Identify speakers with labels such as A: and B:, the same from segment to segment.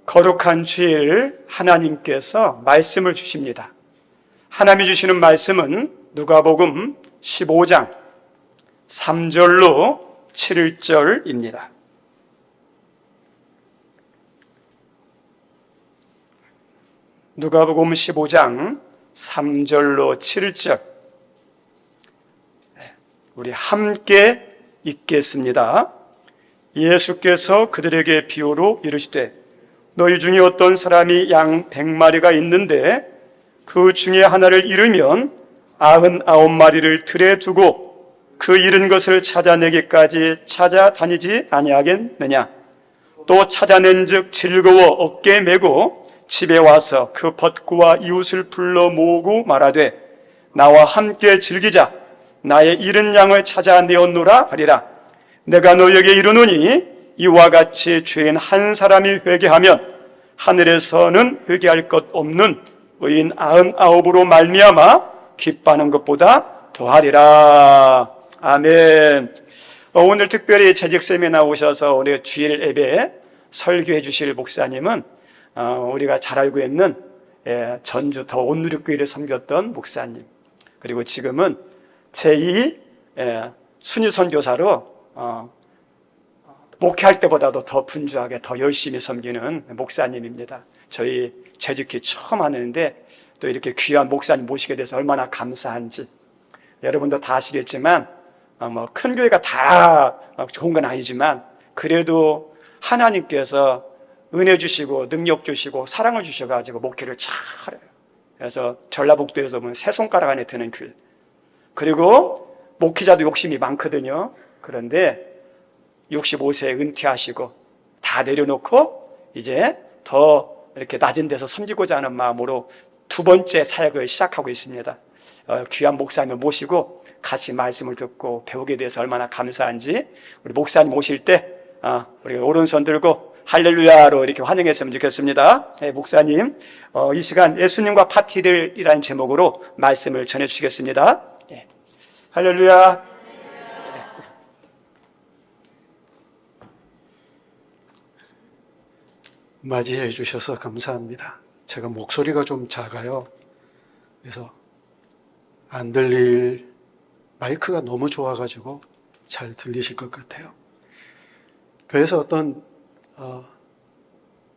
A: 거룩한 주일 하나님께서 말씀을 주십니다. 하나님이 주시는 말씀은 누가복음 15장 3절로 7절입니다. 누가복음 15장 3절로 7절 우리 함께 읽겠습니다. 예수께서 그들에게 비유로 이르시되 너희 중에 어떤 사람이 양 100마리가 있는데 그 중에 하나를 잃으면 99마리를 들에 두고 그 잃은 것을 찾아내기까지 찾아다니지 아니하겠느냐. 또 찾아낸즉 즐거워 어깨에 메고 집에 와서 그 벗구와 이웃을 불러 모으고 말하되 나와 함께 즐기자. 나의 잃은 양을 찾아내었노라 하리라. 내가 너희에게 이르노니 이와 같이 죄인 한 사람이 회개하면 하늘에서는 회개할 것 없는 의인 99으로 말미암아 기뻐하는 것보다 더하리라. 아멘. 오늘 특별히 재직쌤에 나오셔서 우리 주일 예배 설교해 주실 목사님은 우리가 잘 알고 있는 전주 더 온누리교회를 섬겼던 목사님, 그리고 지금은 제2 순위 선교사로 목회할 때보다도 더 분주하게 더 열심히 섬기는 목사님입니다. 저희 재직기 처음 하는데 또 이렇게 귀한 목사님 모시게 돼서 얼마나 감사한지 여러분도 다 아시겠지만 큰 교회가 다 좋은 건 아니지만 그래도 하나님께서 은혜 주시고 능력 주시고 사랑을 주셔가지고 목회를 잘해요. 그래서 전라북도에서 보면 세 손가락 안에 드는 교회. 그리고 목회자도 욕심이 많거든요. 그런데 65세에 은퇴하시고 다 내려놓고 이제 더 이렇게 낮은 데서 섬기고자 하는 마음으로 두 번째 사역을 시작하고 있습니다. 귀한 목사님을 모시고 같이 말씀을 듣고 배우게 돼서 얼마나 감사한지 우리 목사님 오실 때 우리 오른손 들고 할렐루야로 이렇게 환영했으면 좋겠습니다. 목사님 이 시간 예수님과 파티를 이라는 제목으로 말씀을 전해주시겠습니다. 할렐루야.
B: 맞이해 주셔서 감사합니다. 제가 목소리가 좀 작아요. 그래서 안 들릴, 마이크가 너무 좋아가지고 잘 들리실 것 같아요. 교회에서 어떤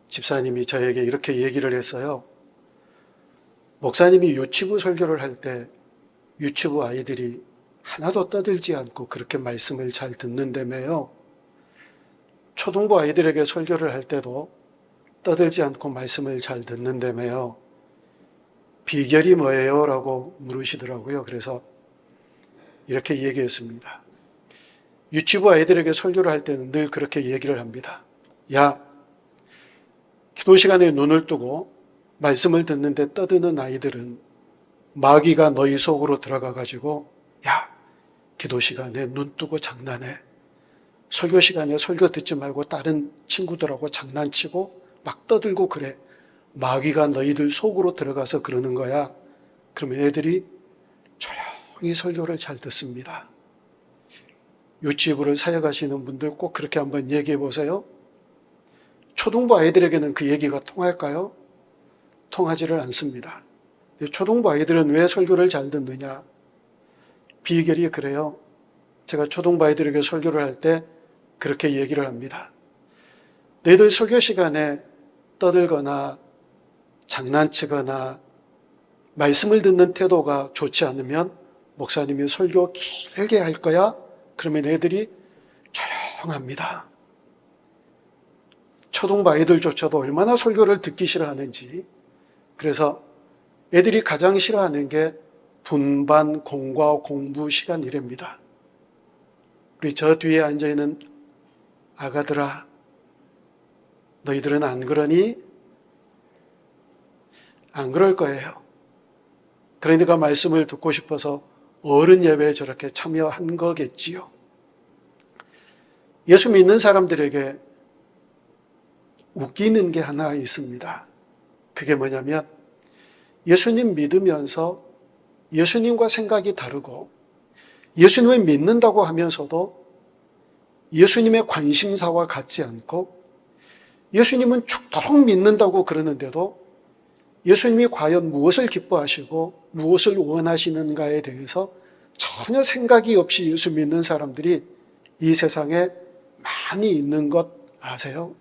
B: 집사님이 저에게 이렇게 얘기를 했어요. 목사님이 유치부 설교를 할 때 유치부 아이들이 하나도 떠들지 않고 그렇게 말씀을 잘 듣는다며요. 초등부 아이들에게 설교를 할 때도 떠들지 않고 말씀을 잘 듣는다며요. 비결이 뭐예요? 라고 물으시더라고요. 그래서 이렇게 얘기했습니다. 유치부 아이들에게 설교를 할 때는 늘 그렇게 얘기를 합니다. 야, 기도 시간에 눈을 뜨고 말씀을 듣는데 떠드는 아이들은 마귀가 너희 속으로 들어가가지고 야, 기도 시간에 눈 뜨고 장난해. 설교 시간에 설교 듣지 말고 다른 친구들하고 장난치고 막 떠들고 그래. 마귀가 너희들 속으로 들어가서 그러는 거야. 그러면 애들이 조용히 설교를 잘 듣습니다. 유치부를 사역하시는 분들 꼭 그렇게 한번 얘기해 보세요. 초등부 아이들에게는 그 얘기가 통할까요? 통하지를 않습니다. 초등부 아이들은 왜 설교를 잘 듣느냐? 비결이 그래요. 제가 초등부 아이들에게 설교를 할 때 그렇게 얘기를 합니다. 너희들 설교 시간에 떠들거나 장난치거나 말씀을 듣는 태도가 좋지 않으면 목사님이 설교 길게 할 거야? 그러면 애들이 조용합니다. 초등부 아이들조차도 얼마나 설교를 듣기 싫어하는지. 그래서 애들이 가장 싫어하는 게 분반, 공과 공부 시간이랍니다. 우리 저 뒤에 앉아있는 아가들아, 너희들은 안 그러니? 안 그럴 거예요. 그러니까 말씀을 듣고 싶어서 어른 예배에 저렇게 참여한 거겠지요. 예수 믿는 사람들에게 웃기는 게 하나 있습니다. 그게 뭐냐면 예수님 믿으면서 예수님과 생각이 다르고 예수님을 믿는다고 하면서도 예수님의 관심사와 같지 않고 예수님은 죽도록 믿는다고 그러는데도 예수님이 과연 무엇을 기뻐하시고 무엇을 원하시는가에 대해서 전혀 생각이 없이 예수 믿는 사람들이 이 세상에 많이 있는 것 아세요?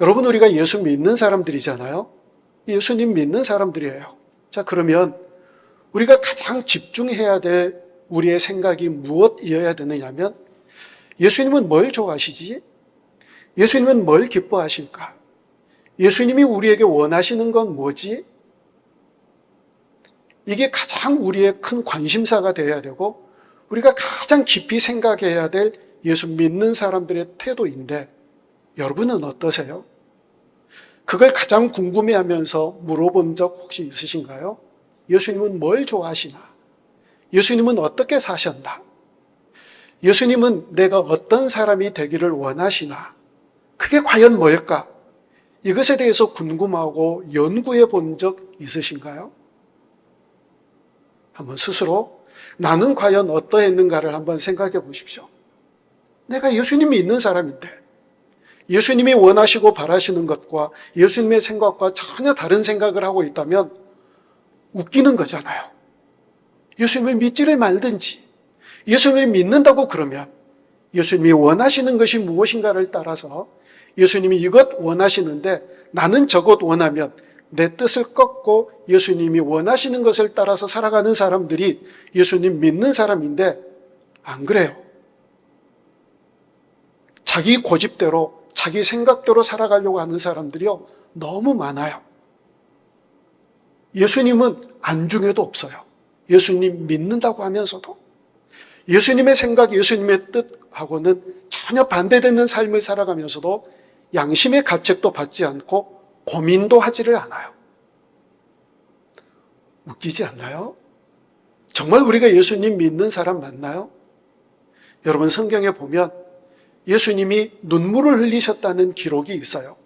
B: 여러분, 우리가 예수 믿는 사람들이잖아요. 예수님 믿는 사람들이에요. 자, 그러면 우리가 가장 집중해야 될 우리의 생각이 무엇이어야 되느냐면, 예수님은 뭘 좋아하시지? 예수님은 뭘 기뻐하실까? 예수님이 우리에게 원하시는 건 뭐지? 이게 가장 우리의 큰 관심사가 되어야 되고, 우리가 가장 깊이 생각해야 될 예수 믿는 사람들의 태도인데, 여러분은 어떠세요? 그걸 가장 궁금해하면서 물어본 적 혹시 있으신가요? 예수님은 뭘 좋아하시나? 예수님은 어떻게 사셨나? 예수님은 내가 어떤 사람이 되기를 원하시나? 그게 과연 뭘까? 이것에 대해서 궁금하고 연구해 본 적 있으신가요? 한번 스스로 나는 과연 어떠했는가를 한번 생각해 보십시오. 내가 예수님이 있는 사람인데 예수님이 원하시고 바라시는 것과 예수님의 생각과 전혀 다른 생각을 하고 있다면 웃기는 거잖아요. 예수님을 믿지를 말든지, 예수님을 믿는다고 그러면 예수님이 원하시는 것이 무엇인가를 따라서 예수님이 이것 원하시는데 나는 저것 원하면 내 뜻을 꺾고 예수님이 원하시는 것을 따라서 살아가는 사람들이 예수님 믿는 사람인데, 안 그래요. 자기 고집대로 자기 생각대로 살아가려고 하는 사람들이요, 너무 많아요. 예수님은 안중에도 없어요. 예수님 믿는다고 하면서도 예수님의 생각, 예수님의 뜻하고는 전혀 반대되는 삶을 살아가면서도 양심의 가책도 받지 않고 고민도 하지를 않아요. 웃기지 않나요? 정말 우리가 예수님 믿는 사람 맞나요? 여러분, 성경에 보면 예수님이 눈물을 흘리셨다는 기록이 있어요.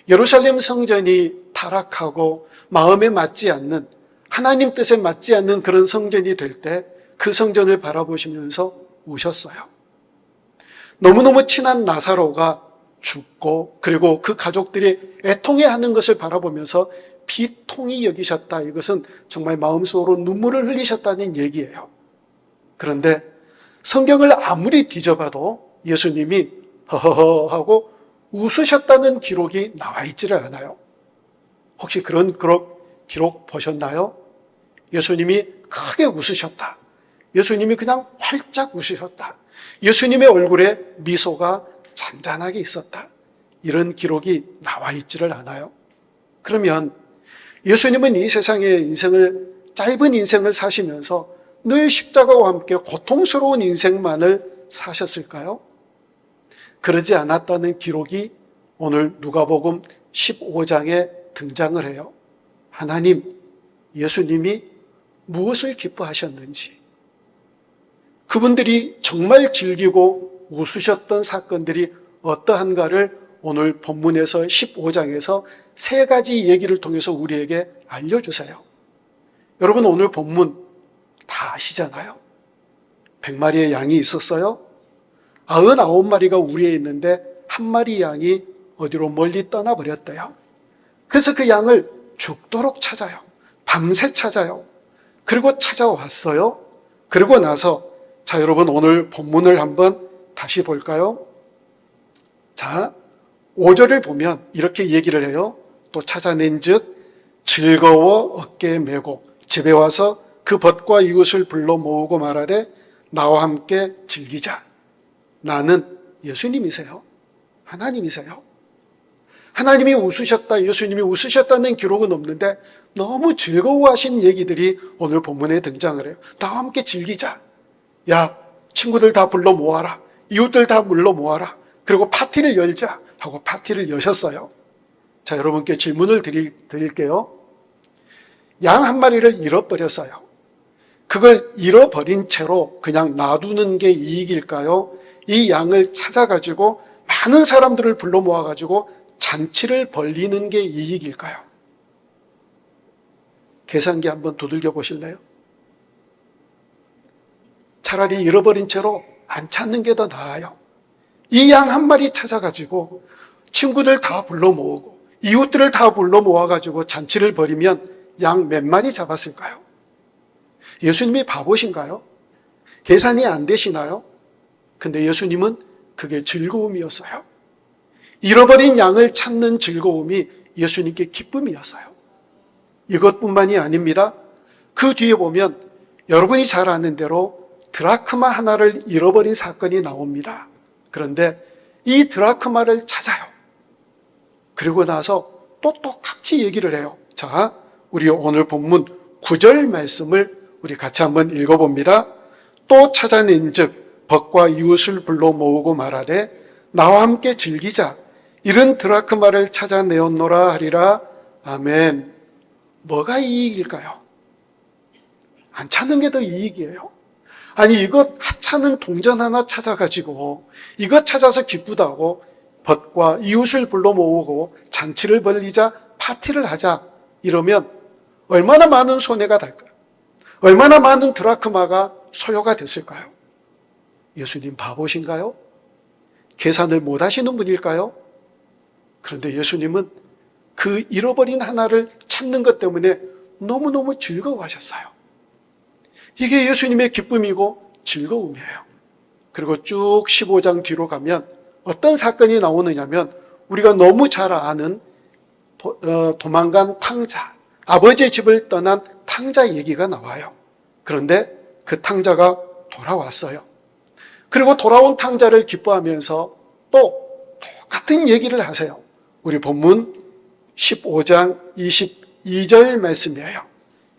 B: 예루살렘 성전이 타락하고 마음에 맞지 않는, 하나님 뜻에 맞지 않는 그런 성전이 될 때 그 성전을 바라보시면서 우셨어요. 너무너무 친한 나사로가 죽고 그리고 그 가족들이 애통해하는 것을 바라보면서 비통히 여기셨다. 이것은 정말 마음속으로 눈물을 흘리셨다는 얘기예요. 그런데 성경을 아무리 뒤져봐도 예수님이 허허허 하고 웃으셨다는 기록이 나와 있지를 않아요. 혹시 그런 기록 보셨나요? 예수님이 크게 웃으셨다. 예수님이 그냥 활짝 웃으셨다. 예수님의 얼굴에 미소가 잔잔하게 있었다. 이런 기록이 나와 있지를 않아요. 그러면 예수님은 이 세상의 짧은 인생을 사시면서 늘 십자가와 함께 고통스러운 인생만을 사셨을까요? 그러지 않았다는 기록이 오늘 누가복음 15장에 등장을 해요. 하나님, 예수님이 무엇을 기뻐하셨는지, 그분들이 정말 즐기고 웃으셨던 사건들이 어떠한가를 오늘 본문에서 15장에서 세 가지 얘기를 통해서 우리에게 알려주세요. 여러분, 오늘 본문 다 아시잖아요. 100마리의 양이 있었어요. 99마리가 우리에 있는데 한 마리 양이 어디로 멀리 떠나버렸대요. 그래서 그 양을 죽도록 찾아요. 밤새 찾아요. 그리고 찾아왔어요. 그리고 나서, 자, 여러분, 오늘 본문을 한번 다시 볼까요? 자, 5절을 보면 이렇게 얘기를 해요. 또 찾아낸 즉 즐거워 어깨에 메고 집에 와서 그 벗과 이웃을 불러 모으고 말하되 나와 함께 즐기자. 나는 예수님이세요. 하나님이세요. 하나님이 웃으셨다, 예수님이 웃으셨다는 기록은 없는데 너무 즐거워하신 얘기들이 오늘 본문에 등장을 해요. 나와 함께 즐기자. 야, 친구들 다 불러 모아라. 이웃들 다 불러 모아라. 그리고 파티를 열자 하고 파티를 여셨어요. 자, 여러분께 질문을 드릴게요. 양 한 마리를 잃어버렸어요. 그걸 잃어버린 채로 그냥 놔두는 게 이익일까요? 이 양을 찾아가지고 많은 사람들을 불러 모아가지고 잔치를 벌리는 게 이익일까요? 계산기 한번 두들겨 보실래요? 차라리 잃어버린 채로 안 찾는 게 더 나아요. 이 양 한 마리 찾아가지고 친구들 다 불러 모으고 이웃들을 다 불러 모아가지고 잔치를 벌이면 양 몇 마리 잡았을까요? 예수님이 바보신가요? 계산이 안 되시나요? 근데 예수님은 그게 즐거움이었어요. 잃어버린 양을 찾는 즐거움이 예수님께 기쁨이었어요. 이것뿐만이 아닙니다. 그 뒤에 보면 여러분이 잘 아는 대로 드라크마 하나를 잃어버린 사건이 나옵니다. 그런데 이 드라크마를 찾아요. 그리고 나서 또 똑같이 얘기를 해요. 자, 우리 오늘 본문 9절 말씀을 우리 같이 한번 읽어봅니다. 또 찾아낸즉 벗과 이웃을 불러 모으고 말하되 나와 함께 즐기자. 이른 드라크마를 찾아내었노라 하리라. 아멘. 뭐가 이익일까요? 안 찾는 게 더 이익이에요. 아니 이것 하찮은 동전 하나 찾아가지고 이것 찾아서 기쁘다고 벗과 이웃을 불러 모으고 잔치를 벌리자, 파티를 하자 이러면 얼마나 많은 손해가 될까요? 얼마나 많은 드라크마가 소요가 됐을까요? 예수님 바보신가요? 계산을 못 하시는 분일까요? 그런데 예수님은 그 잃어버린 하나를 찾는 것 때문에 너무너무 즐거워하셨어요. 이게 예수님의 기쁨이고 즐거움이에요. 그리고 쭉 15장 뒤로 가면 어떤 사건이 나오느냐면 우리가 너무 잘 아는 도망간 탕자, 아버지의 집을 떠난 탕자 얘기가 나와요. 그런데 그 탕자가 돌아왔어요. 그리고 돌아온 탕자를 기뻐하면서 또 똑같은 얘기를 하세요. 우리 본문 15장 22절 말씀이에요.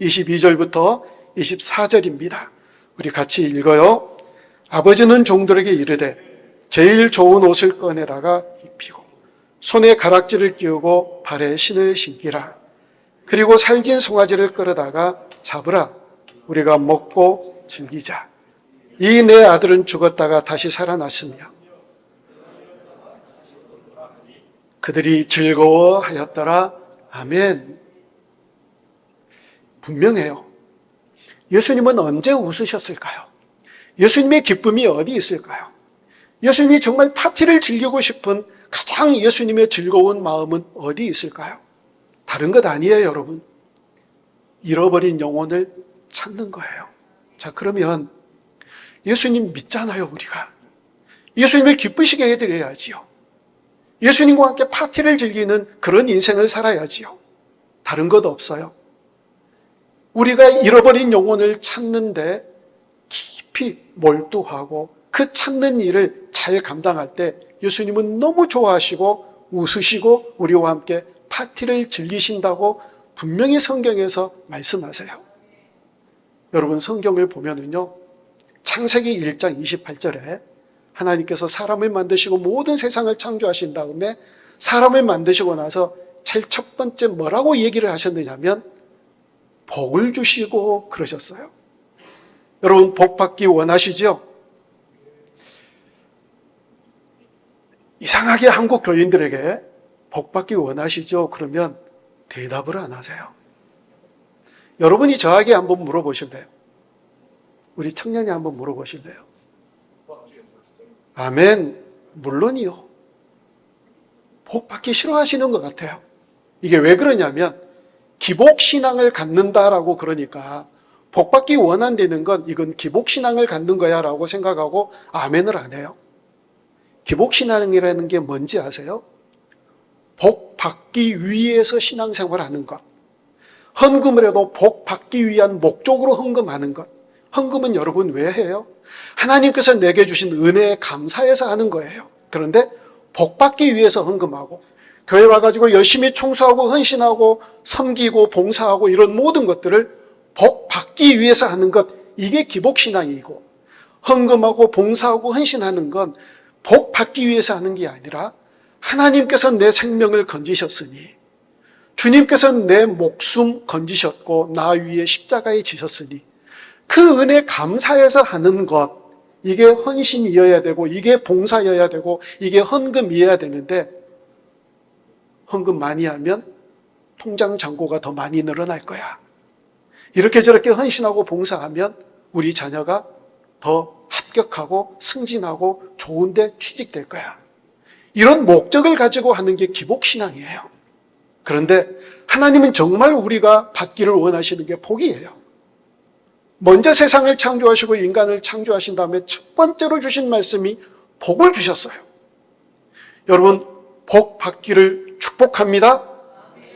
B: 22절부터 24절입니다. 우리 같이 읽어요. 아버지는 종들에게 이르되 제일 좋은 옷을 꺼내다가 입히고 손에 가락지를 끼우고 발에 신을 신기라. 그리고 살진 송아지를 끌어다가 잡으라. 우리가 먹고 즐기자. 이 내 아들은 죽었다가 다시 살아났으며 그들이 즐거워하였더라. 아멘. 분명해요. 예수님은 언제 웃으셨을까요? 예수님의 기쁨이 어디 있을까요? 예수님이 정말 파티를 즐기고 싶은 가장 예수님의 즐거운 마음은 어디 있을까요? 다른 것 아니에요, 여러분. 잃어버린 영혼을 찾는 거예요. 자, 그러면 예수님 믿잖아요, 우리가. 예수님을 기쁘시게 해드려야지요. 예수님과 함께 파티를 즐기는 그런 인생을 살아야지요. 다른 것 없어요. 우리가 잃어버린 영혼을 찾는데 깊이 몰두하고 그 찾는 일을 잘 감당할 때 예수님은 너무 좋아하시고 웃으시고 우리와 함께 파티를 즐기신다고 분명히 성경에서 말씀하세요. 여러분 성경을 보면은요, 창세기 1장 28절에 하나님께서 사람을 만드시고 모든 세상을 창조하신 다음에 사람을 만드시고 나서 제일 첫 번째 뭐라고 얘기를 하셨느냐면 복을 주시고 그러셨어요. 여러분 복 받기 원하시죠? 이상하게 한국 교인들에게 복 받기 원하시죠? 그러면 대답을 안 하세요. 여러분이 저에게 한번 물어보실래요? 우리 청년이 한번 물어보실래요? 아멘. 물론이요. 복 받기 싫어하시는 것 같아요. 이게 왜 그러냐면 기복신앙을 갖는다라고 그러니까 복 받기 원한다는 건 이건 기복신앙을 갖는 거야 라고 생각하고 아멘을 안 해요. 기복신앙이라는 게 뭔지 아세요? 복 받기 위해서 신앙생활하는 것. 헌금을 해도 복 받기 위한 목적으로 헌금하는 것. 헌금은 여러분 왜 해요? 하나님께서 내게 주신 은혜에 감사해서 하는 거예요. 그런데 복 받기 위해서 헌금하고 교회 와가지고 열심히 청소하고 헌신하고 섬기고 봉사하고 이런 모든 것들을 복 받기 위해서 하는 것, 이게 기복신앙이고 헌금하고 봉사하고 헌신하는 건 복 받기 위해서 하는 게 아니라 하나님께서 내 생명을 건지셨으니 주님께서 내 목숨 건지셨고 나 위에 십자가에 지셨으니 그 은혜 감사해서 하는 것, 이게 헌신이어야 되고 이게 봉사여야 되고 이게 헌금이어야 되는데 헌금 많이 하면 통장 잔고가 더 많이 늘어날 거야. 이렇게 저렇게 헌신하고 봉사하면 우리 자녀가 더 합격하고 승진하고 좋은 데 취직될 거야. 이런 목적을 가지고 하는 게 기복신앙이에요. 그런데 하나님은 정말 우리가 받기를 원하시는 게 복이에요. 먼저 세상을 창조하시고 인간을 창조하신 다음에 첫 번째로 주신 말씀이 복을 주셨어요. 여러분, 복 받기를 축복합니다.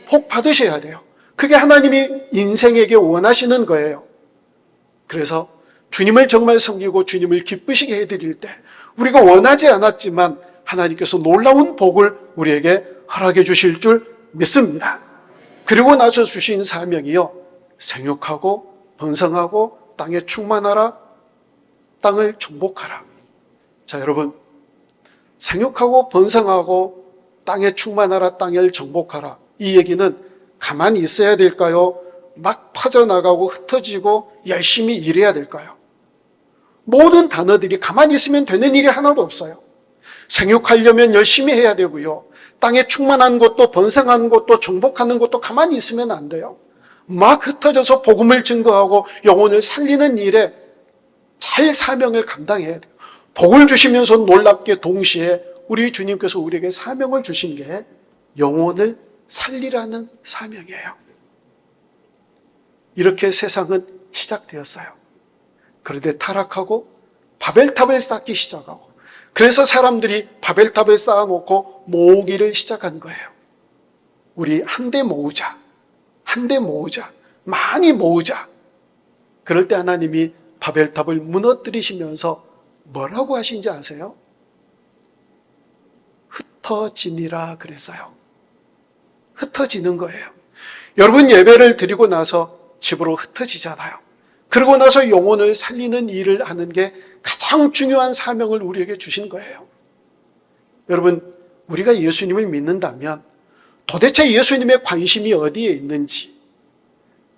B: 복 받으셔야 돼요. 그게 하나님이 인생에게 원하시는 거예요. 그래서 주님을 정말 섬기고 주님을 기쁘시게 해드릴 때 우리가 원하지 않았지만 하나님께서 놀라운 복을 우리에게 허락해 주실 줄 믿습니다. 그리고 나서 주신 사명이요, 생육하고 번성하고 땅에 충만하라, 땅을 정복하라. 자, 여러분, 생육하고 번성하고 땅에 충만하라, 땅을 정복하라, 이 얘기는 가만히 있어야 될까요? 막 퍼져나가고 흩어지고 열심히 일해야 될까요? 모든 단어들이 가만히 있으면 되는 일이 하나도 없어요. 생육하려면 열심히 해야 되고요, 땅에 충만한 것도 번성하는 것도 정복하는 것도 가만히 있으면 안 돼요. 막 흩어져서 복음을 증거하고 영혼을 살리는 일에 잘 사명을 감당해야 돼요. 복을 주시면서 놀랍게 동시에 우리 주님께서 우리에게 사명을 주신 게 영혼을 살리라는 사명이에요. 이렇게 세상은 시작되었어요. 그런데 타락하고 바벨탑을 쌓기 시작하고, 그래서 사람들이 바벨탑을 쌓아놓고 모으기를 시작한 거예요. 우리 한 대 모으자, 한 대 모으자, 많이 모으자. 그럴 때 하나님이 바벨탑을 무너뜨리시면서 뭐라고 하신지 아세요? 흩어지니라 그랬어요. 흩어지는 거예요. 여러분, 예배를 드리고 나서 집으로 흩어지잖아요. 그러고 나서 영혼을 살리는 일을 하는 게 가장 중요한 사명을 우리에게 주신 거예요. 여러분, 우리가 예수님을 믿는다면 도대체 예수님의 관심이 어디에 있는지,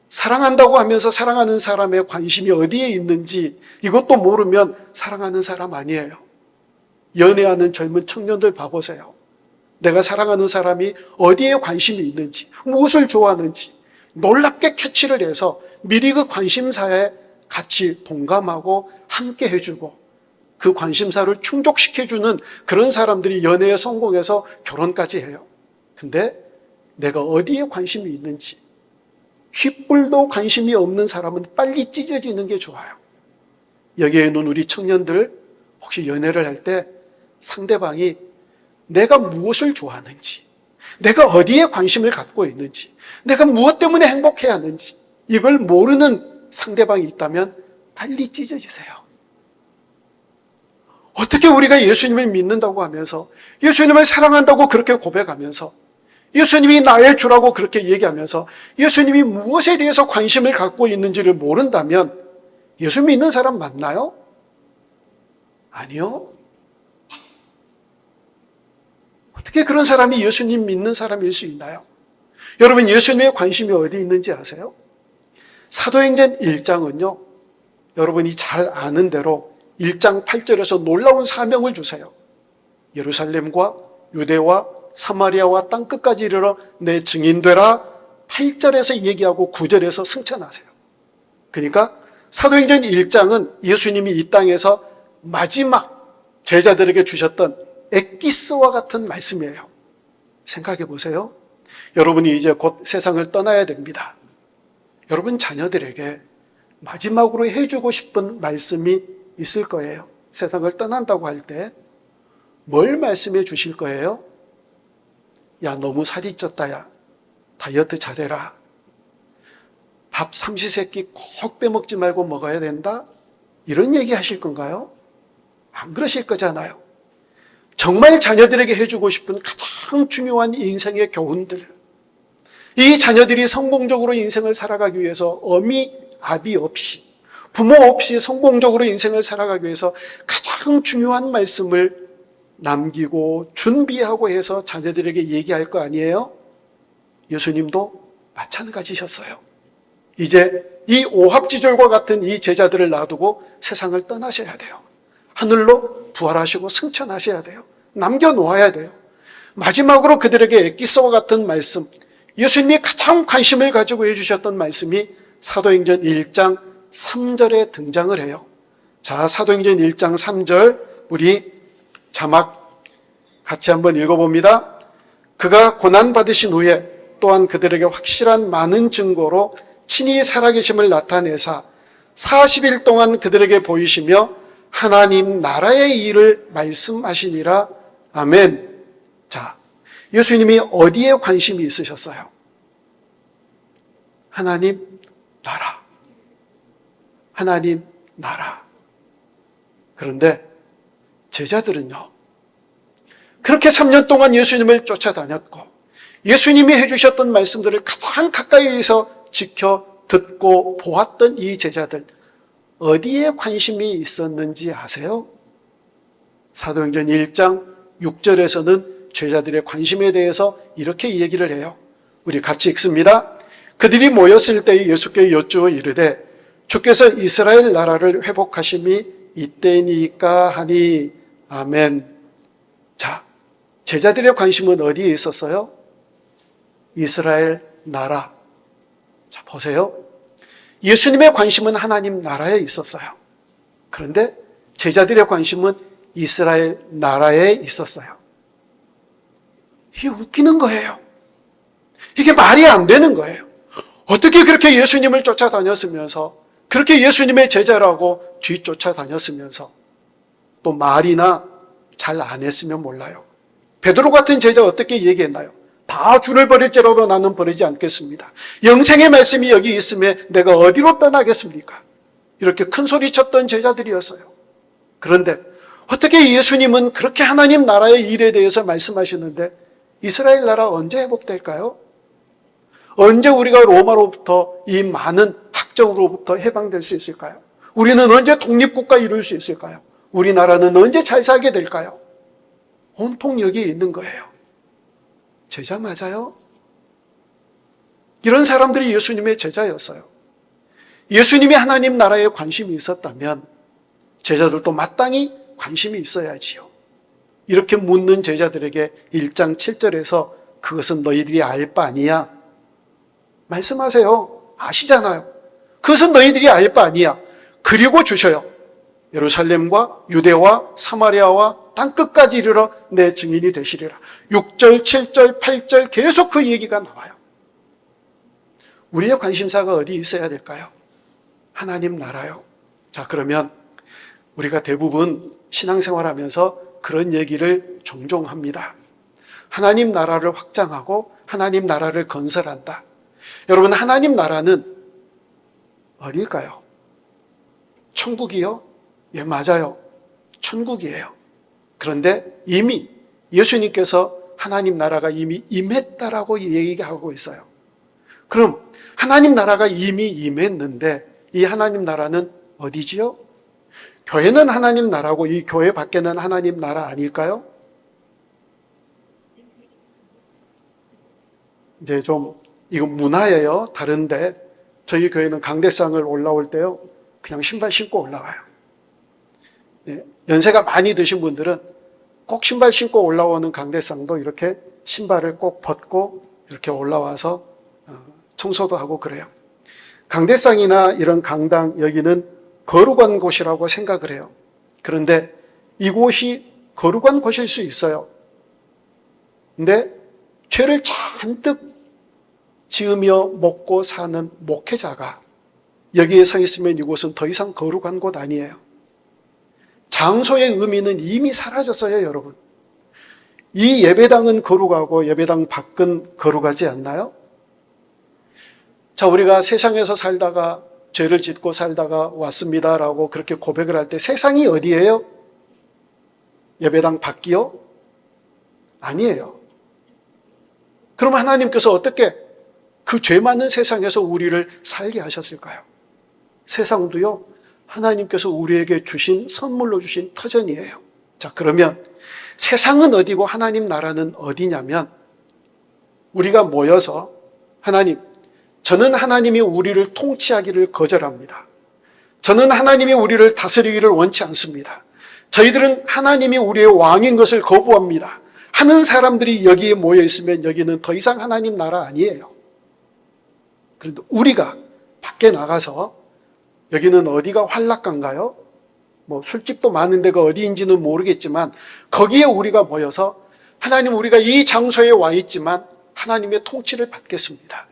B: 사랑한다고 하면서 사랑하는 사람의 관심이 어디에 있는지 이것도 모르면 사랑하는 사람 아니에요. 연애하는 젊은 청년들 봐보세요. 내가 사랑하는 사람이 어디에 관심이 있는지, 무엇을 좋아하는지 놀랍게 캐치를 해서 미리 그 관심사에 같이 동감하고 함께 해주고 그 관심사를 충족시켜주는 그런 사람들이 연애에 성공해서 결혼까지 해요. 근데 내가 어디에 관심이 있는지, 쥐뿔도 관심이 없는 사람은 빨리 찢어지는 게 좋아요. 여기에 있는 우리 청년들, 혹시 연애를 할 때 상대방이 내가 무엇을 좋아하는지, 내가 어디에 관심을 갖고 있는지, 내가 무엇 때문에 행복해야 하는지 이걸 모르는 상대방이 있다면 빨리 찢어지세요. 어떻게 우리가 예수님을 믿는다고 하면서, 예수님을 사랑한다고 그렇게 고백하면서, 예수님이 나의 주라고 그렇게 얘기하면서 예수님이 무엇에 대해서 관심을 갖고 있는지를 모른다면 예수 믿는 사람 맞나요? 아니요. 어떻게 그런 사람이 예수님 믿는 사람일 수 있나요? 여러분, 예수님의 관심이 어디 있는지 아세요? 사도행전 1장은요, 여러분이 잘 아는 대로 1장 8절에서 놀라운 사명을 주세요. 예루살렘과 유대와 사마리아와 땅끝까지 이르러 내 증인되라. 8절에서 얘기하고 9절에서 승천하세요. 그러니까 사도행전 1장은 예수님이 이 땅에서 마지막 제자들에게 주셨던 엑기스와 같은 말씀이에요. 생각해 보세요. 여러분이 이제 곧 세상을 떠나야 됩니다. 여러분 자녀들에게 마지막으로 해주고 싶은 말씀이 있을 거예요. 세상을 떠난다고 할 때 뭘 말씀해 주실 거예요? 야, 너무 살이 쪘다. 야, 다이어트 잘해라. 밥 삼시세끼 꼭 빼먹지 말고 먹어야 된다. 이런 얘기 하실 건가요? 안 그러실 거잖아요. 정말 자녀들에게 해주고 싶은 가장 중요한 인생의 교훈들, 이 자녀들이 성공적으로 인생을 살아가기 위해서 어미 아비 없이, 부모 없이 성공적으로 인생을 살아가기 위해서 가장 중요한 말씀을 남기고 준비하고 해서 자녀들에게 얘기할 거 아니에요? 예수님도 마찬가지셨어요. 이제 이 오합지졸과 같은 이 제자들을 놔두고 세상을 떠나셔야 돼요. 하늘로 부활하시고 승천하셔야 돼요. 남겨놓아야 돼요. 마지막으로 그들에게 엑기스와 같은 말씀, 예수님이 가장 관심을 가지고 해주셨던 말씀이 사도행전 1장 3절에 등장을 해요. 자, 사도행전 1장 3절 우리 자막 같이 한번 읽어봅니다. 그가 고난받으신 후에 또한 그들에게 확실한 많은 증거로 친히 살아계심을 나타내사 40일 동안 그들에게 보이시며 하나님 나라의 일을 말씀하시니라. 아멘. 자, 예수님이 어디에 관심이 있으셨어요? 하나님 나라. 하나님 나라. 그런데 제자들은요, 그렇게 3년 동안 예수님을 쫓아다녔고 예수님이 해주셨던 말씀들을 가장 가까이에서 지켜 듣고 보았던 이 제자들, 어디에 관심이 있었는지 아세요? 사도행전 1장 6절에서는 제자들의 관심에 대해서 이렇게 얘기를 해요. 우리 같이 읽습니다. 그들이 모였을 때 예수께 여쭈어 이르되 주께서 이스라엘 나라를 회복하심이 이때니까 하니. 아멘. 자, 제자들의 관심은 어디에 있었어요? 이스라엘 나라. 자, 보세요. 예수님의 관심은 하나님 나라에 있었어요. 그런데 제자들의 관심은 이스라엘 나라에 있었어요. 이게 웃기는 거예요. 이게 말이 안 되는 거예요. 어떻게 그렇게 예수님을 쫓아다녔으면서, 그렇게 예수님의 제자라고 뒤쫓아다녔으면서 또 말이나 잘 안 했으면 몰라요. 베드로 같은 제자 어떻게 얘기했나요? 다 주를 버릴지라도 나는 버리지 않겠습니다. 영생의 말씀이 여기 있음에 내가 어디로 떠나겠습니까? 이렇게 큰 소리 쳤던 제자들이었어요. 그런데 어떻게 예수님은 그렇게 하나님 나라의 일에 대해서 말씀하시는데 이스라엘 나라 언제 회복될까요? 언제 우리가 로마로부터 이 많은 학적으로부터 해방될 수 있을까요? 우리는 언제 독립국가 이룰 수 있을까요? 우리나라는 언제 잘 살게 될까요? 온통 여기에 있는 거예요. 제자 맞아요? 이런 사람들이 예수님의 제자였어요. 예수님이 하나님 나라에 관심이 있었다면 제자들도 마땅히 관심이 있어야지요. 이렇게 묻는 제자들에게 1장 7절에서 그것은 너희들이 알 바 아니야. 말씀하세요. 아시잖아요. 그것은 너희들이 알 바 아니야. 그리고 주셔요. 예루살렘과 유대와 사마리아와 땅끝까지 이르러 내 증인이 되시리라. 6절, 7절, 8절 계속 그 얘기가 나와요. 우리의 관심사가 어디 있어야 될까요? 하나님 나라요. 자, 그러면 우리가 대부분 신앙생활하면서 그런 얘기를 종종 합니다. 하나님 나라를 확장하고 하나님 나라를 건설한다. 여러분, 하나님 나라는 어딜까요? 천국이요? 예, 맞아요. 천국이에요. 그런데 이미 예수님께서 하나님 나라가 이미 임했다라고 얘기하고 있어요. 그럼 하나님 나라가 이미 임했는데 이 하나님 나라는 어디지요? 교회는 하나님 나라고 이 교회 밖에는 하나님 나라 아닐까요? 이제 좀 이건 문화예요. 다른데 저희 교회는 강대상을 올라올 때요, 그냥 신발 신고 올라와요. 네, 연세가 많이 드신 분들은 꼭 신발 신고 올라오는 강대상도 이렇게 신발을 꼭 벗고 이렇게 올라와서 청소도 하고 그래요. 강대상이나 이런 강당, 여기는 거룩한 곳이라고 생각을 해요. 그런데 이곳이 거룩한 곳일 수 있어요. 근데 죄를 잔뜩 지으며 먹고 사는 목회자가 여기에 서 있으면 이곳은 더 이상 거룩한 곳 아니에요. 장소의 의미는 이미 사라졌어요, 여러분. 이 예배당은 거룩하고 예배당 밖은 거룩하지 않나요? 자, 우리가 세상에서 살다가 죄를 짓고 살다가 왔습니다라고 그렇게 고백을 할 때 세상이 어디예요? 예배당 밖이요? 아니에요. 그럼 하나님께서 어떻게 그 죄 많은 세상에서 우리를 살게 하셨을까요? 세상도요, 하나님께서 우리에게 주신 선물로 주신 터전이에요. 자, 그러면 세상은 어디고 하나님 나라는 어디냐면 우리가 모여서 하나님, 저는 하나님이 우리를 통치하기를 거절합니다. 저는 하나님이 우리를 다스리기를 원치 않습니다. 저희들은 하나님이 우리의 왕인 것을 거부합니다. 하는 사람들이 여기에 모여 있으면 여기는 더 이상 하나님 나라 아니에요. 그런데 우리가 밖에 나가서 여기는 어디가 환락가인가요? 뭐 술집도 많은 데가 어디인지는 모르겠지만 거기에 우리가 모여서 하나님, 우리가 이 장소에 와 있지만 하나님의 통치를 받겠습니다.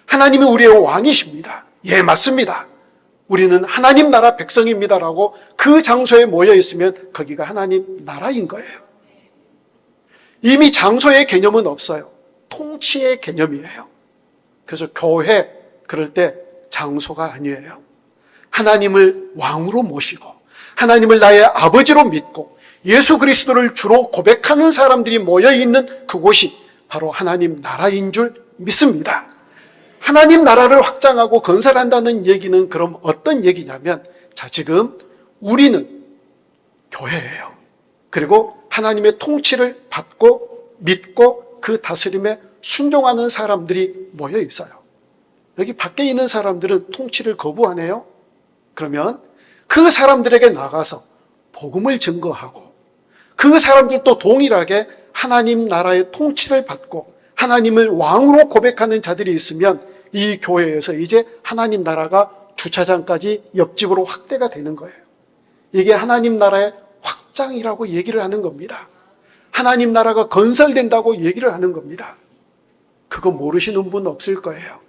B: 하나님이 우리의 왕이십니다. 예, 맞습니다. 우리는 하나님 나라 백성입니다라고 그 장소에 모여 있으면 거기가 하나님 나라인 거예요. 이미 장소의 개념은 없어요. 통치의 개념이에요. 그래서 교회, 그럴 때 장소가 아니에요. 하나님을 왕으로 모시고 하나님을 나의 아버지로 믿고 예수 그리스도를 주로 고백하는 사람들이 모여있는 그곳이 바로 하나님 나라인 줄 믿습니다. 하나님 나라를 확장하고 건설한다는 얘기는 그럼 어떤 얘기냐면, 자, 지금 우리는 교회예요. 그리고 하나님의 통치를 받고 믿고 그 다스림에 순종하는 사람들이 모여 있어요. 여기 밖에 있는 사람들은 통치를 거부하네요. 그러면 그 사람들에게 나가서 복음을 증거하고 그 사람들도 동일하게 하나님 나라의 통치를 받고 하나님을 왕으로 고백하는 자들이 있으면 이 교회에서 이제 하나님 나라가 주차장까지 옆집으로 확대가 되는 거예요. 이게 하나님 나라의 확장이라고 얘기를 하는 겁니다. 하나님 나라가 건설된다고 얘기를 하는 겁니다. 그거 모르시는 분 없을 거예요.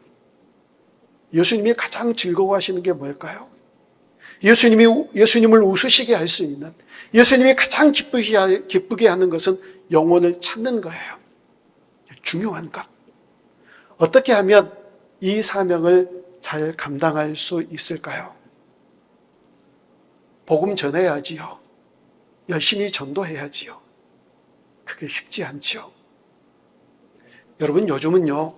B: 예수님이 가장 즐거워하시는 게 뭘까요? 예수님을 웃으시게 할 수 있는, 예수님이 가장 기쁘게 하는 것은 영혼을 찾는 거예요. 중요한 것. 어떻게 하면 이 사명을 잘 감당할 수 있을까요? 복음 전해야지요. 열심히 전도해야지요. 그게 쉽지 않죠. 여러분, 요즘은요,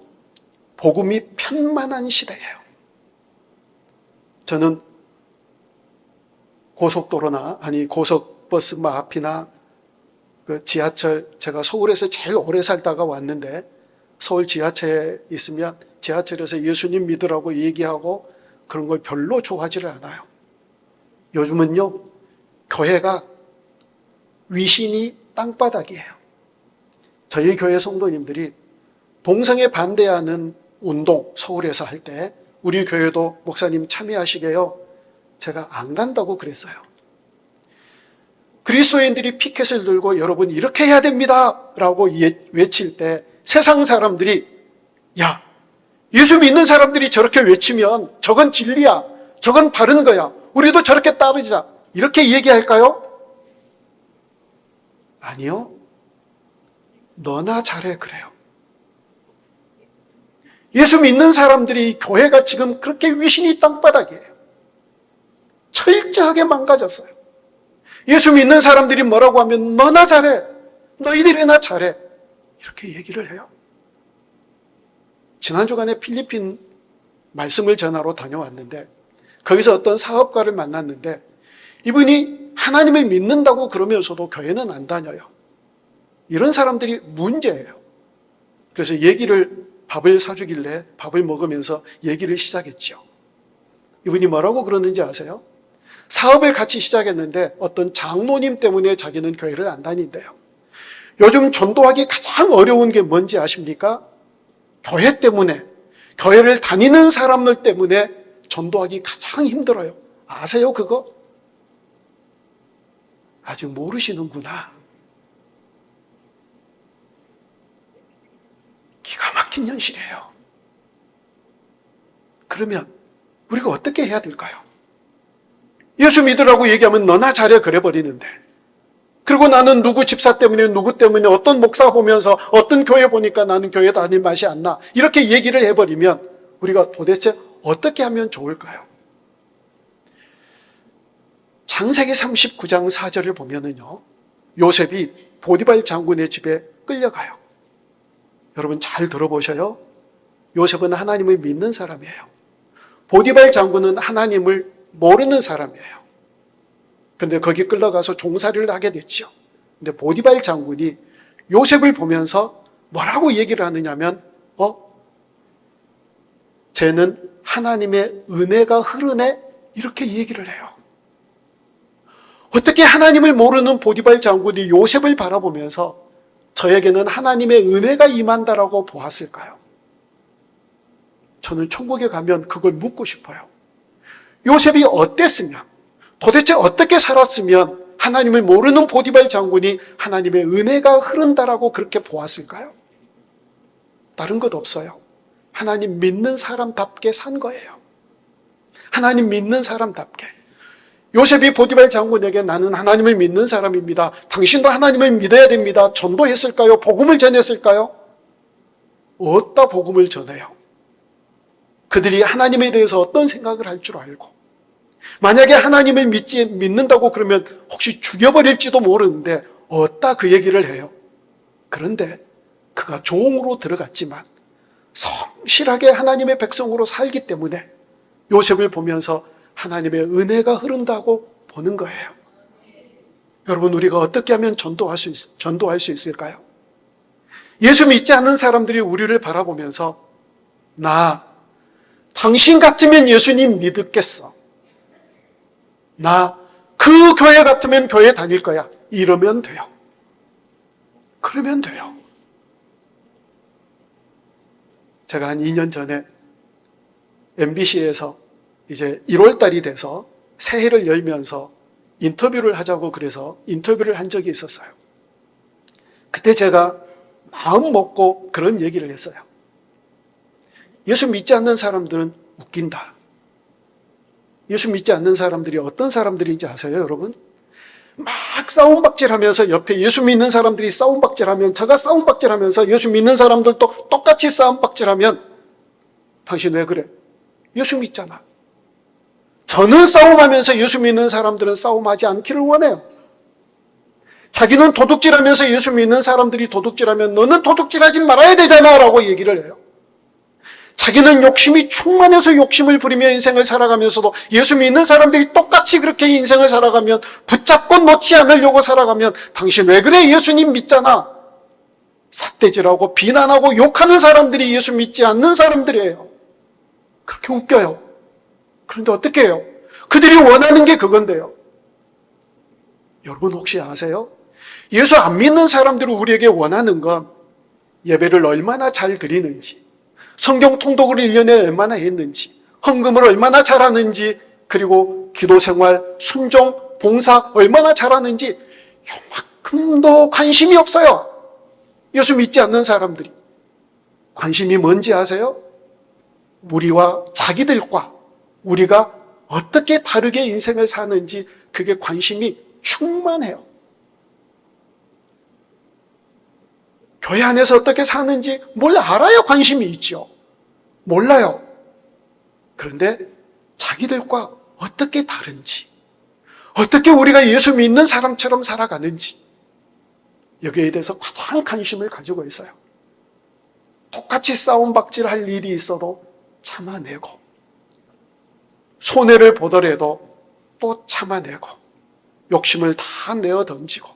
B: 복음이 편만한 시대예요. 저는 고속도로나, 고속버스 앞이나 그 지하철, 제가 서울에서 제일 오래 살다가 왔는데 서울 지하철에 있으면 지하철에서 예수님 믿으라고 얘기하고 그런 걸 별로 좋아하지를 않아요. 요즘은요, 교회가 위신이 땅바닥이에요. 저희 교회 성도님들이 동성애 반대하는 운동 서울에서 할 때 우리 교회도 목사님 참여하시게요. 제가 안 간다고 그랬어요. 그리스도인들이 피켓을 들고 여러분 이렇게 해야 됩니다 라고 외칠 때 세상 사람들이, 야, 예수 믿는 사람들이 저렇게 외치면 저건 진리야, 저건 바른 거야, 우리도 저렇게 따르자, 이렇게 얘기할까요? 아니요. 너나 잘해 그래요. 예수 믿는 사람들이, 교회가 지금 그렇게 위신이 땅바닥이에요. 철저하게 망가졌어요. 예수 믿는 사람들이 뭐라고 하면 너나 잘해, 너희들이나 잘해, 이렇게 얘기를 해요. 지난 주간에 필리핀 말씀을 전하러 다녀왔는데 거기서 어떤 사업가를 만났는데 이분이 하나님을 믿는다고 그러면서도 교회는 안 다녀요. 이런 사람들이 문제예요. 그래서 밥을 사주길래 밥을 먹으면서 얘기를 시작했죠. 이분이 뭐라고 그러는지 아세요? 사업을 같이 시작했는데 어떤 장로님 때문에 자기는 교회를 안 다닌대요. 요즘 전도하기 가장 어려운 게 뭔지 아십니까? 교회 때문에, 교회를 다니는 사람들 때문에 전도하기 가장 힘들어요. 아세요, 그거? 아직 모르시는구나. 기가 막힌 현실이에요. 그러면 우리가 어떻게 해야 될까요? 예수 믿으라고 얘기하면 너나 잘해 그래 버리는데, 그리고 나는 누구 집사 때문에, 누구 때문에, 어떤 목사 보면서 어떤 교회 보니까 나는 교회 다닐 맛이 안 나, 이렇게 얘기를 해버리면 우리가 도대체 어떻게 하면 좋을까요? 창세기 39장 4절을 보면은요, 요셉이 보디발 장군의 집에 끌려가요. 여러분 잘 들어보셔요. 요셉은 하나님을 믿는 사람이에요. 보디발 장군은 하나님을 모르는 사람이에요. 근데 거기 끌려가서 종살이를 하게 됐죠. 근데 보디발 장군이 요셉을 보면서 뭐라고 얘기를 하느냐면, 쟤는 하나님의 은혜가 흐르네, 이렇게 얘기를 해요. 어떻게 하나님을 모르는 보디발 장군이 요셉을 바라보면서 저에게는 하나님의 은혜가 임한다라고 보았을까요? 저는 천국에 가면 그걸 묻고 싶어요. 요셉이 어땠으면, 도대체 어떻게 살았으면 하나님을 모르는 보디발 장군이 하나님의 은혜가 흐른다라고 그렇게 보았을까요? 다른 것 없어요. 하나님 믿는 사람답게 산 거예요. 하나님 믿는 사람답게. 요셉이 보디발 장군에게 나는 하나님을 믿는 사람입니다. 당신도 하나님을 믿어야 됩니다. 전도했을까요? 복음을 전했을까요? 어디다 복음을 전해요? 그들이 하나님에 대해서 어떤 생각을 할 줄 알고, 만약에 하나님을 믿는다고 그러면 혹시 죽여버릴지도 모르는데 어디다 그 얘기를 해요? 그런데 그가 종으로 들어갔지만 성실하게 하나님의 백성으로 살기 때문에 요셉을 보면서 하나님의 은혜가 흐른다고 보는 거예요. 여러분, 우리가 어떻게 하면 전도할 수 있을까요? 예수 믿지 않는 사람들이 우리를 바라보면서 나 당신 같으면 예수님 믿겠어. 나 그 교회 같으면 교회 다닐 거야. 이러면 돼요. 그러면 돼요. 제가 한 2년 전에 MBC에서 이제 1월달이 돼서 새해를 열면서 인터뷰를 하자고 그래서 인터뷰를 한 적이 있었어요. 그때 제가 마음 먹고 그런 얘기를 했어요. 예수 믿지 않는 사람들은 웃긴다. 예수 믿지 않는 사람들이 어떤 사람들인지 아세요, 여러분? 막 싸움박질하면서 옆에 예수 믿는 사람들이 싸움박질하면, 저가 싸움박질하면서 예수 믿는 사람들도 똑같이 싸움박질하면 당신 왜 그래? 예수 믿잖아. 저는 싸움하면서 예수 믿는 사람들은 싸움하지 않기를 원해요. 자기는 도둑질하면서 예수 믿는 사람들이 도둑질하면 너는 도둑질하지 말아야 되잖아 라고 얘기를 해요. 자기는 욕심이 충만해서 욕심을 부리며 인생을 살아가면서도 예수 믿는 사람들이 똑같이 그렇게 인생을 살아가면, 붙잡고 놓지 않으려고 살아가면 당신 왜 그래? 예수님 믿잖아. 삿대질하고 비난하고 욕하는 사람들이 예수 믿지 않는 사람들이에요. 그렇게 웃겨요. 그런데 어떻게 해요? 그들이 원하는 게 그건데요. 여러분 혹시 아세요? 예수 안 믿는 사람들이 우리에게 원하는 건 예배를 얼마나 잘 드리는지, 성경 통독을 1년에 얼마나 했는지, 헌금을 얼마나 잘하는지, 그리고 기도생활, 순종, 봉사 얼마나 잘하는지 요만큼도 관심이 없어요. 예수 믿지 않는 사람들이. 관심이 뭔지 아세요? 우리와 자기들과 우리가 어떻게 다르게 인생을 사는지 그게 관심이 충만해요. 교회 안에서 어떻게 사는지 알아요. 관심이 있죠. 몰라요. 그런데 자기들과 어떻게 다른지, 어떻게 우리가 예수 믿는 사람처럼 살아가는지 여기에 대해서 가장 관심을 가지고 있어요. 똑같이 싸움박질할 일이 있어도 참아내고, 손해를 보더라도 또 참아내고, 욕심을 다 내어 던지고,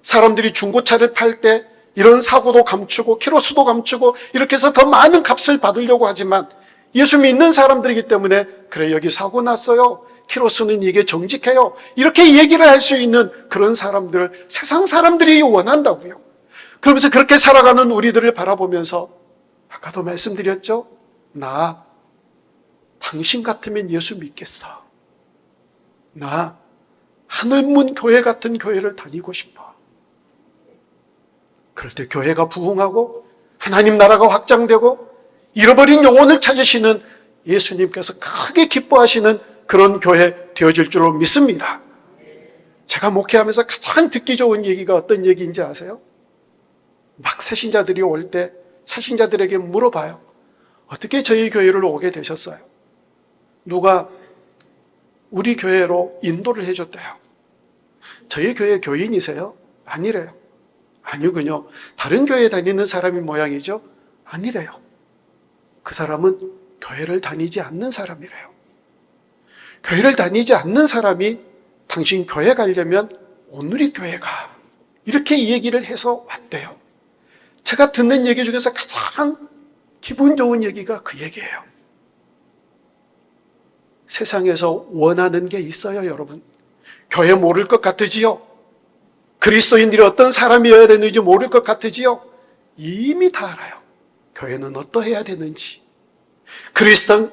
B: 사람들이 중고차를 팔 때 이런 사고도 감추고 키로수도 감추고 이렇게 해서 더 많은 값을 받으려고 하지만 예수 믿는 사람들이기 때문에 그래 여기 사고 났어요. 키로수는 이게 정직해요. 이렇게 얘기를 할 수 있는 그런 사람들을 세상 사람들이 원한다고요. 그러면서 그렇게 살아가는 우리들을 바라보면서 아까도 말씀드렸죠. 나 당신 같으면 예수 믿겠어. 나 하늘문 교회 같은 교회를 다니고 싶어. 그럴 때 교회가 부흥하고 하나님 나라가 확장되고 잃어버린 영혼을 찾으시는 예수님께서 크게 기뻐하시는 그런 교회 되어질 줄로 믿습니다. 제가 목회하면서 가장 듣기 좋은 얘기가 어떤 얘기인지 아세요? 막 새신자들이 올 때 새신자들에게 물어봐요. 어떻게 저희 교회를 오게 되셨어요? 누가 우리 교회로 인도를 해줬대요. 저희 교회 교인이세요? 아니래요. 아니군요. 다른 교회에 다니는 사람이 모양이죠? 아니래요. 그 사람은 교회를 다니지 않는 사람이래요. 교회를 다니지 않는 사람이 당신 교회 가려면 오누리 교회 가. 이렇게 이 얘기를 해서 왔대요. 제가 듣는 얘기 중에서 가장 기분 좋은 얘기가 그 얘기예요. 세상에서 원하는 게 있어요, 여러분. 교회 모를 것 같으지요? 그리스도인들이 어떤 사람이어야 되는지 모를 것 같으지요? 이미 다 알아요. 교회는 어떠해야 되는지,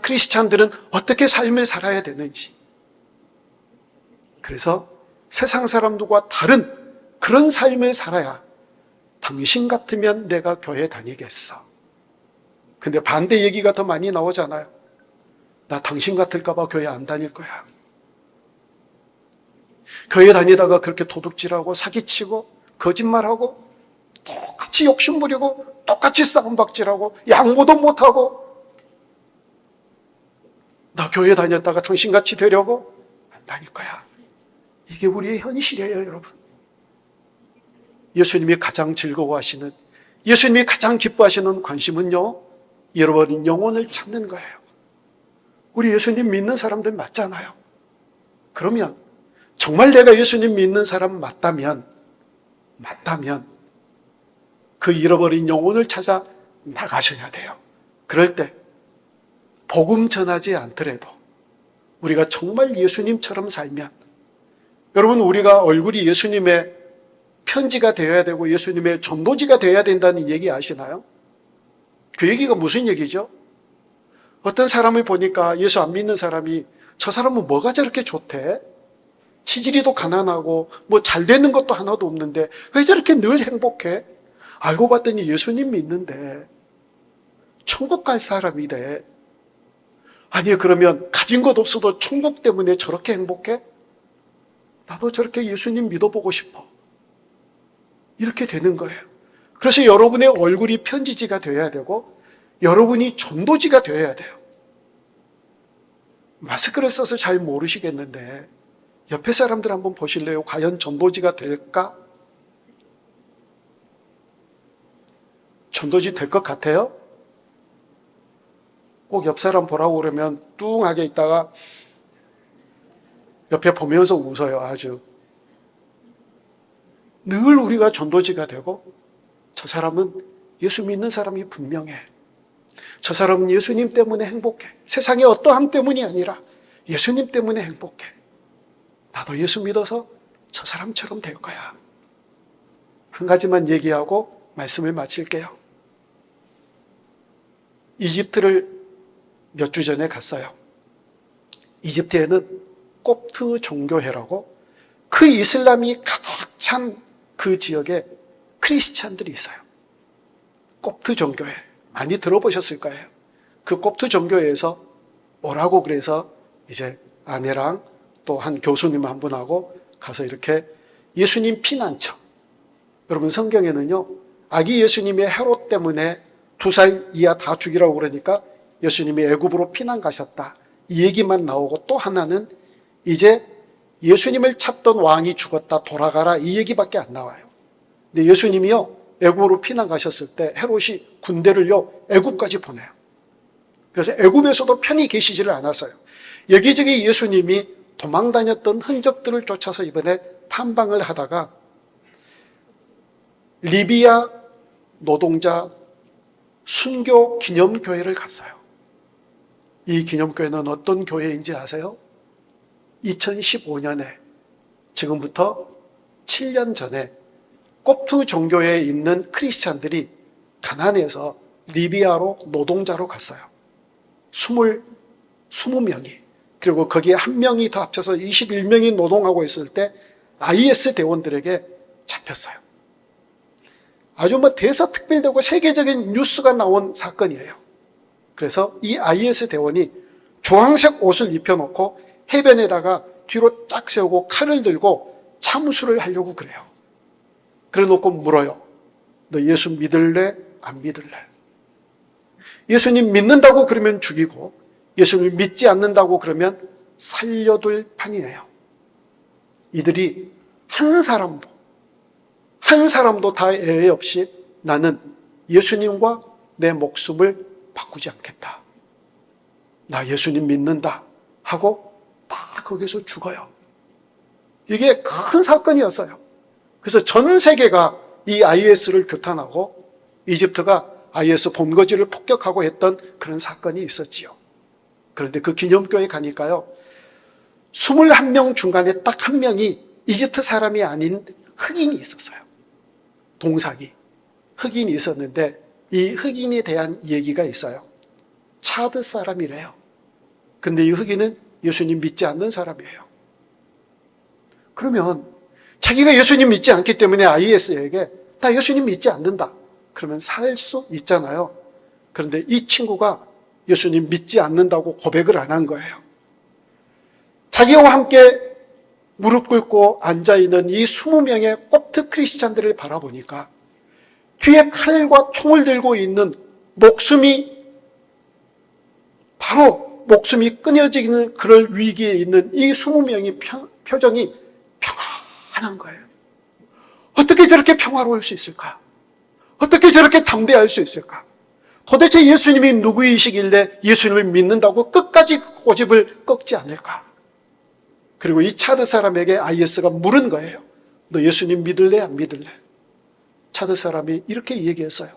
B: 크리스찬들은 어떻게 삶을 살아야 되는지. 그래서 세상 사람들과 다른 그런 삶을 살아야 당신 같으면 내가 교회 다니겠어. 근데 반대 얘기가 더 많이 나오잖아요. 나 당신 같을까 봐 교회 안 다닐 거야. 교회 다니다가 그렇게 도둑질하고 사기치고 거짓말하고 똑같이 욕심부리고 똑같이 싸움박질하고 양보도 못하고, 나 교회 다녔다가 당신같이 되려고 안 다닐 거야. 이게 우리의 현실이에요, 여러분. 예수님이 가장 즐거워하시는, 예수님이 가장 기뻐하시는 관심은요, 잃어버린 영혼을 찾는 거예요. 우리 예수님 믿는 사람들 맞잖아요. 그러면 정말 내가 예수님 믿는 사람 맞다면 그 잃어버린 영혼을 찾아 나가셔야 돼요. 그럴 때 복음 전하지 않더라도 우리가 정말 예수님처럼 살면, 여러분, 우리가 얼굴이 예수님의 편지가 되어야 되고 예수님의 전도지가 되어야 된다는 얘기 아시나요? 그 얘기가 무슨 얘기죠? 어떤 사람을 보니까, 예수 안 믿는 사람이, 저 사람은 뭐가 저렇게 좋대? 치질이도 가난하고 뭐 잘 되는 것도 하나도 없는데 왜 저렇게 늘 행복해? 알고 봤더니 예수님 믿는데 천국 갈 사람이래. 아니, 그러면 가진 것 없어도 천국 때문에 저렇게 행복해? 나도 저렇게 예수님 믿어보고 싶어. 이렇게 되는 거예요. 그래서 여러분의 얼굴이 편지지가 되어야 되고 여러분이 전도지가 되어야 돼요. 마스크를 써서 잘 모르시겠는데 옆에 사람들 한번 보실래요? 과연 전도지가 될까? 전도지 될 것 같아요? 꼭 옆 사람 보라고 그러면 뚱하게 있다가 옆에 보면서 웃어요. 아주. 늘 우리가 전도지가 되고, 저 사람은 예수 믿는 사람이 분명해. 저 사람은 예수님 때문에 행복해. 세상의 어떠함 때문이 아니라 예수님 때문에 행복해. 나도 예수 믿어서 저 사람처럼 될 거야. 한 가지만 얘기하고 말씀을 마칠게요. 이집트를 몇 주 전에 갔어요. 이집트에는 콥트 종교회라고 그 이슬람이 가득 찬 그 지역에 크리스찬들이 있어요. 콥트 종교회. 많이 들어보셨을 거예요. 그 콥트 종교회에서 오라고 그래서 이제 아내랑 또 한 교수님 한 분하고 가서 이렇게 예수님 피난처. 여러분, 성경에는요, 아기 예수님의 헤롯 때문에 2살 이하 다 죽이라고 그러니까 예수님이 애굽으로 피난 가셨다. 이 얘기만 나오고, 또 하나는 이제 예수님을 찾던 왕이 죽었다, 돌아가라, 이 얘기밖에 안 나와요. 근데 예수님이요, 애굽으로 피난 가셨을 때 헤롯이 군대를요, 애굽까지 보내요. 그래서 애굽에서도 편히 계시지를 않았어요. 여기저기 예수님이 도망 다녔던 흔적들을 쫓아서 이번에 탐방을 하다가 리비아 노동자 순교 기념교회를 갔어요. 이 기념교회는 어떤 교회인지 아세요? 2015년에, 지금부터 7년 전에 콥트 종교에 있는 크리스찬들이 가난해서 리비아로 노동자로 갔어요. 20명이. 그리고 거기에 한 명이 더 합쳐서 21명이 노동하고 있을 때 IS 대원들에게 잡혔어요. 아주 대서특필되고 세계적인 뉴스가 나온 사건이에요. 그래서 이 IS 대원이 주황색 옷을 입혀놓고 해변에다가 뒤로 쫙 세우고 칼을 들고 참수를 하려고 그래요. 그래 놓고 물어요. 너 예수 믿을래? 안 믿을래? 예수님 믿는다고 그러면 죽이고, 예수님을 믿지 않는다고 그러면 살려둘 판이에요. 이들이 한 사람도 다 예외 없이 나는 예수님과 내 목숨을 바꾸지 않겠다, 나 예수님 믿는다 하고 다 거기서 죽어요. 이게 큰 사건이었어요. 그래서 전 세계가 이 IS를 규탄하고 이집트가 IS 본거지를 폭격하고 했던 그런 사건이 있었지요. 그런데 그 기념교회 가니까요, 21명 중간에 딱 한 명이 이집트 사람이 아닌 흑인이 있었어요. 동상이. 흑인이 있었는데 이 흑인에 대한 얘기가 있어요. 차드 사람이래요. 근데 이 흑인은 예수님 믿지 않는 사람이에요. 그러면 자기가 예수님 믿지 않기 때문에 IS에게 나 예수님 믿지 않는다. 그러면 살 수 있잖아요. 그런데 이 친구가 예수님 믿지 않는다고 고백을 안 한 거예요. 자기와 함께 무릎 꿇고 앉아있는 이 20명의 kop트 크리스찬들을 바라보니까 뒤에 칼과 총을 들고 있는 바로 목숨이 끊어지는 그럴 위기에 있는 이 20명의 표정이 평안한 거예요. 어떻게 저렇게 평화로울 수 있을까? 어떻게 저렇게 담대할 수 있을까? 도대체 예수님이 누구이시길래 예수님을 믿는다고 끝까지 그 고집을 꺾지 않을까? 그리고 이 차드 사람에게 IS가 물은 거예요. 너 예수님 믿을래? 안 믿을래? 차드 사람이 이렇게 얘기했어요.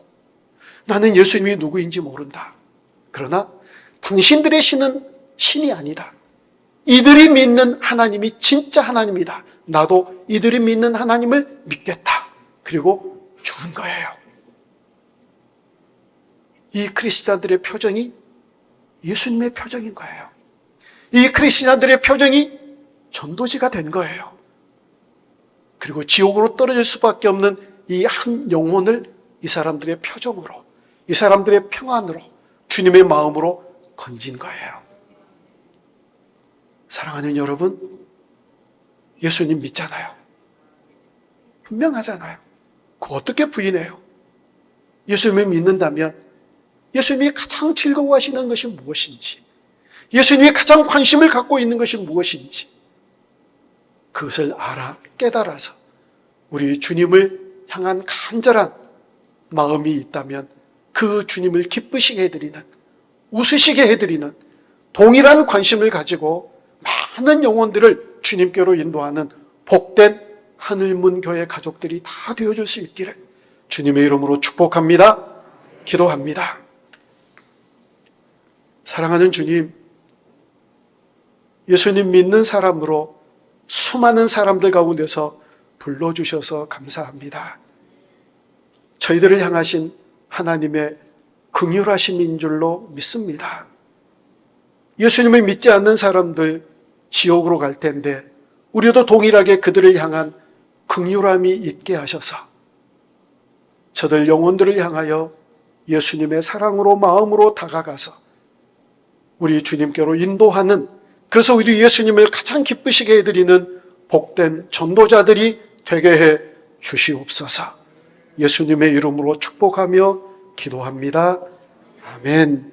B: 나는 예수님이 누구인지 모른다. 그러나 당신들의 신은 신이 아니다. 이들이 믿는 하나님이 진짜 하나님이다. 나도 이들이 믿는 하나님을 믿겠다. 그리고 죽은 거예요. 이 크리스찬들의 표정이 예수님의 표정인 거예요. 이 크리스찬들의 표정이 전도지가 된 거예요. 그리고 지옥으로 떨어질 수밖에 없는 이 한 영혼을 이 사람들의 표정으로, 이 사람들의 평안으로, 주님의 마음으로 건진 거예요. 사랑하는 여러분, 예수님 믿잖아요. 분명하잖아요. 그거 어떻게 부인해요? 예수님을 믿는다면 예수님이 가장 즐거워하시는 것이 무엇인지, 예수님이 가장 관심을 갖고 있는 것이 무엇인지 그것을 깨달아서 우리 주님을 향한 간절한 마음이 있다면 그 주님을 기쁘시게 해드리는, 웃으시게 해드리는 동일한 관심을 가지고 많은 영혼들을 주님께로 인도하는 복된 하늘문 교회 가족들이 다 되어줄 수 있기를 주님의 이름으로 축복합니다. 기도합니다. 사랑하는 주님, 예수님 믿는 사람으로 수많은 사람들 가운데서 불러주셔서 감사합니다. 저희들을 향하신 하나님의 긍휼하심인 줄로 믿습니다. 예수님을 믿지 않는 사람들 지옥으로 갈 텐데 우리도 동일하게 그들을 향한 긍휼함이 있게 하셔서 저들 영혼들을 향하여 예수님의 사랑으로 마음으로 다가가서 우리 주님께로 인도하는, 그래서 우리 예수님을 가장 기쁘시게 해드리는 복된 전도자들이 되게 해 주시옵소서. 예수님의 이름으로 축복하며 기도합니다. 아멘.